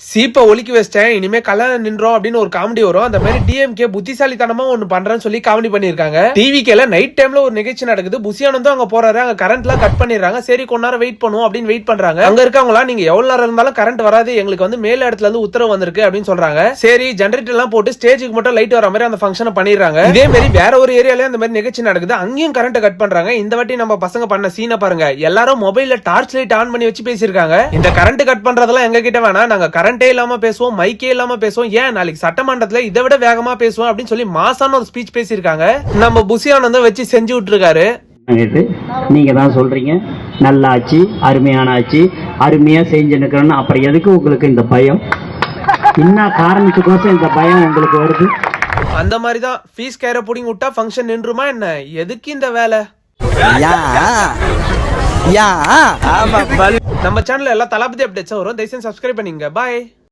சீப்பை ஒலிக்கி வச்சிட்டேன், இனிமே கல்யாணம் நின்றோம் அப்படின்னு ஒரு காமெடி வரும். அந்த மாதிரி டிஎம்கே புத்திசாலித்தனமா ஒண்ணு பண்றேன்னு சொல்லி காமெடி பண்ணிருக்காங்க. டிவிக்கேல நைட் டைம்ல ஒரு நிகழ்ச்சி நடக்குது. புசியானந்தும் அங்க போறாரு. அங்க கரண்ட் எல்லாம் கட் பண்ணிடுறாங்க. சரி கொஞ்ச நேரம் வெயிட் பண்ணுவோம் அப்படின்னு வெயிட் பண்றாங்க. அங்க இருக்கவங்களா நீங்க எவ்வளவு நேரம் இருந்தாலும் கரண்ட் வராது, எங்களுக்கு வந்து மேல இடத்துல இருந்து உத்தரவு வந்திருக்கு அப்படின்னு சொல்றாங்க. சரி ஜெனரேட்டர் எல்லாம் போட்டு ஸ்டேஜுக்கு மட்டும் லைட் வர மாதிரி அந்த ஃபங்க்ஷனை பண்ணிடுறாங்க. இதே மாதிரி வேற ஒரு ஏரியால அந்த மாதிரி நிகழ்ச்சி நடக்குது. அங்கேயும் கரண்ட் கட் பண்றாங்க. இந்த வாட்டி நம்ம பசங்க பண்ண சீனை பாருங்க. எல்லாரும் மொபைல்ல டார்ச் லைட் ஆன் பண்ணி வச்சு பேசிருக்காங்க. இந்த கரண்ட் கட் பண்றதெல்லாம் எங்க கிட்ட வேணாம், நாங்க கரண்டே இல்லாம பேசுவோம், மைக்கே இல்லாம பேசுவோம், ஏன் நாளைக்கு சட்டமன்றத்துல இதை விட வேகமா பேசுவோம் அப்படின்னு சொல்லி மாசான ஒரு ஸ்பீச் பேசியிருக்காங்க. நம்ம புசியானந்தம் வச்சு செஞ்சு விட்டுருக்காரு. நீங்க தான் சொல்றீங்க நல்ல ஆச்சு, அருமையான ஆச்சு, அருமையா செஞ்சுன்னு. அப்புறம் எதுக்கு உங்களுக்கு இந்த பயம்? என்ன காரணத்துக்கோசம் இந்த பயம் உங்களுக்கு வருது? அந்த மாதிரி தான் ஃபீஸ் கேர புடிங்கி விட்டா ஃபங்க்ஷன் நின்றுமா என்ன? எதுக்கு இந்த வேலை? நம்ம சேனல்ல எல்லா தளபதி அப்டேட்ஸும் வரும். தயவுசெய்து சப்ஸ்கிரைப் பண்ணிங்க. பாய்.